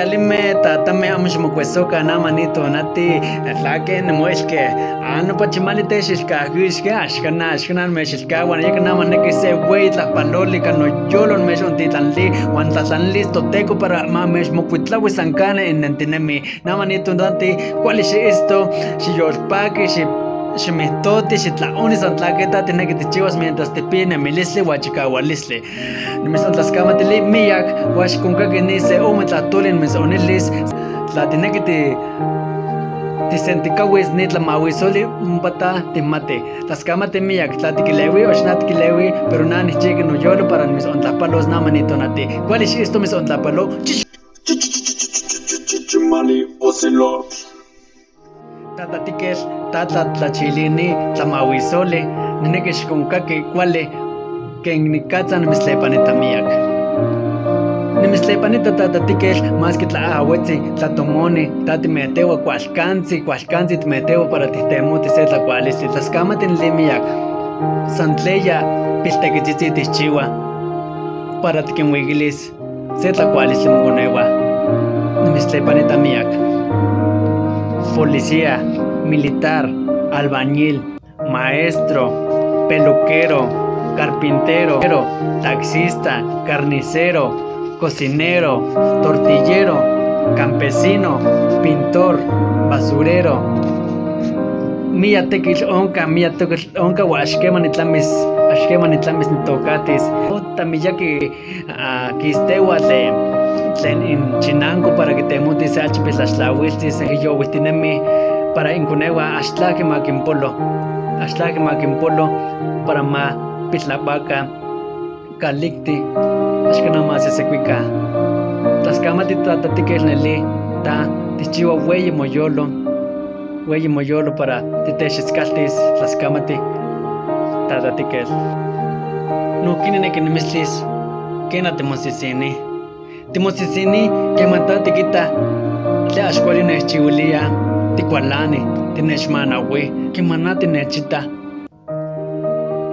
alime tatame amshmokuesoka namanito nati tlaken moishke ano pachimali shilka huishke ashkana meshilka wan yak namaneke se wey tlapaloli kano yolon meshon titlanli wan tlatlanli toteco para mameshmokuitlawi sankane enentinemi namanito nati cualish esto xiyolpaki Ximitoti xitlaoni santlaqueta tiene que tichivas mientras te pine milisli huachicaualisli. Nimisantlascamatili miyak huaxconca que ni se umetlatulin misonilis la tiene que ti senticawis ni tlamahuisoli mpata timate. Tlascamate miyak tlatiquilewi o xnatiquilewi pero nani chiqui no yolo para misontlapalo namanito nati. ¿Cuál es esto misontlapalo? Mali ocelot. Tatatiques tatlachilini tlamahuisole nenekex konkaki kuali ken nikatsan mislepanita miak nimislepanita tatatiques más que tlaawetzi tlatomoni tatimetewa kualkanzi timetewa para tihtemoti se tlakualistli tlaskamatin limiak santleya piltekitzitzi tihchiwa para tikinwikilis se tlakualistli mokonewa nimislepanita miak policía, militar, albañil, maestro, peluquero, carpintero, taxista, carnicero, cocinero, tortillero, campesino, pintor, basurero. Mia tekil onka wa ashkemanitlamis nitokatis. Tamiyaki kistewa tlen in chinango para que te mutis achpis ashlawiltis yowihtinemi para inkunewa ashlaki makimpolo para ma pitlapaka kalikti ashkanama sesekuika tlaskamati tatatikel neli ta tichiwa weyi moyolo para titexiskaltis tlaskamati tatatikel no kinenekinimislis kenatemosisini timosisini que matati kita le ashkwali nechiulia tikwalani tinechmana we que manati nechita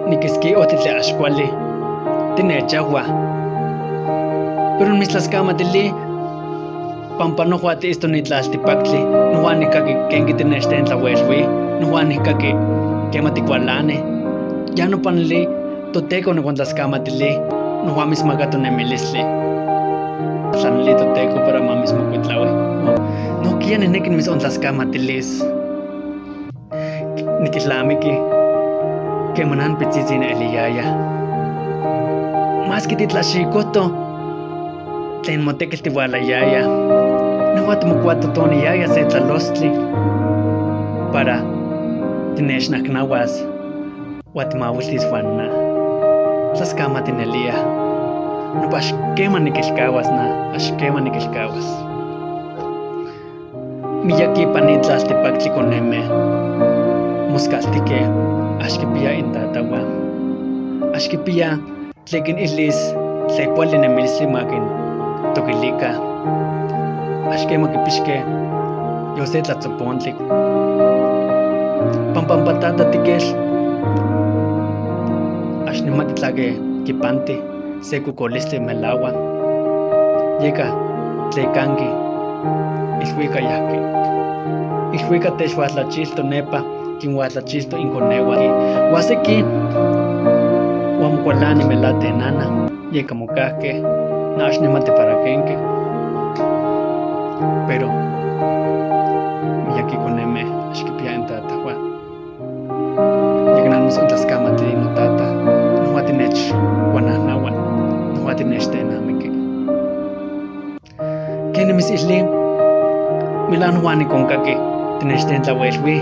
nikiski otitle ashkwali tinechagua pero mislascamatili pampano huati esto ni tlaltipactli nuani kaki kenki tinechten tlawelwi nuani kaki kematikwalani ya no panli toteco no contlascamatili nuamis magatonemilisli Sanlito teco para mamis mocuitlawe. No quieren nekin mis ontlascamatilis. Nikislamiki. Que manan pichitzin eliyaya. Más que titlashikoto. Tlen motekil tiwalayaya. No watmocuato toni yaya se tlalostli. Para tinechnaknawas. Watmawiltis wanna. Tlascamatinelia. No pa ashkeman nikilkawas miyaki panitlaltipactli koneme muskaltike ashkipia intatawa ashkipia tlekin ilis tlekuali nemilisli makin tokilika ashkema kipixke yose tlatzopontlik pampampatata tikel ashnematitlake kipanti sekukolistli melawa yeka tlekanki ilhuika yahki ilhuika techhuatlachilto nepa kinhuatlachilto inkonewa huaseki huamokualani melate nana yeka mokahke na axnemati para kenke pero miyaki koneme axkipia intatahua yeknan misontlaskamati notata nohuatinech huanahnahuan nohuatinechtenamiki kene misihli milan huani konkaki tinechten tlawelwi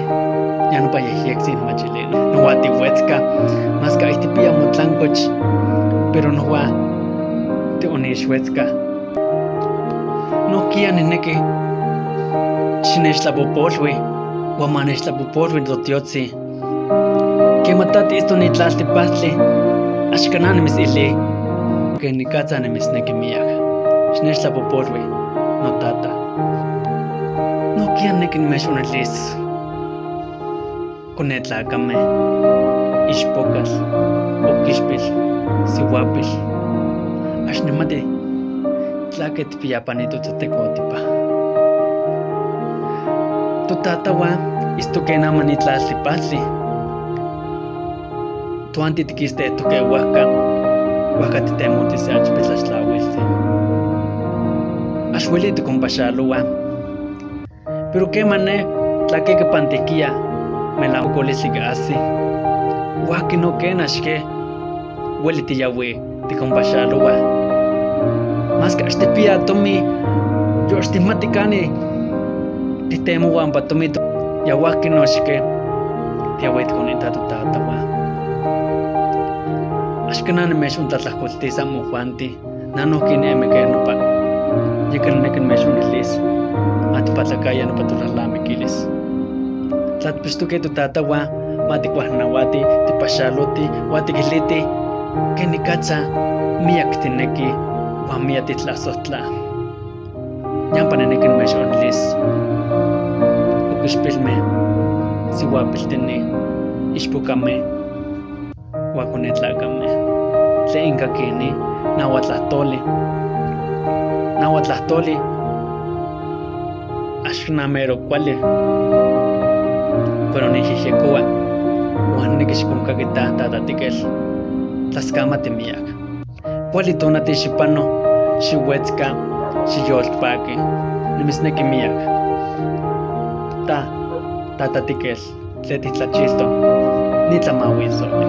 ya no payehyeksi nomachilin nohuatihuetzka mas ka ihtipia motlankoch pero nohua tionixhuetzka nohkia nineki xinechtlapopolui huamanechtlapopolui totiotzi kematati isto nitlaltipahtli axkanan nimisihli que nikatsa nimisneki miak xinechtlapopolui notata nohkia neki nimechonilis konetlakame ixpokatl okixpil sihuapil axnemati tlaket piapanito tzotecotipa. Tu tatawa istuquena manitlaslipatli. Tu antitikiste tuque huaca titemuti se achpetlaxtlauilti. Axuelito compachaloa. Pero qué mané tlaqueque pantequia me la ocolisligasi. Huaque no quenaxque hueliti yawi ti compachaloa. Más que este pia tomi yo estimaticani titemu wampa tomi ya huaque noxque tiawit conita tu tatawa. Ashkanan mesh un tatlacolti samu Juanti, nano kine me que no pa. Yekan nekan mesh un ilis, atipatacaya no patulalame kilis. Tlatpistu que tu tatawa, matikuahnawati, tipashaloti, watikiliti, que ni cacha, miak tineki, wamia titlazotla. Yampane nekan mesh un ilis. Ukishpilme, siwapiltini, ishpukame, wakunetlakame. Se inka kini nahuatlahtoli axnamero kuali pero nixixekoa uan nikixkonkakita tatatikel tlaskamati miak kuali tonati xipano xiuetzka xiyoltpaki nimisneki miak tatatikel tle titlachilto nitlamauisoli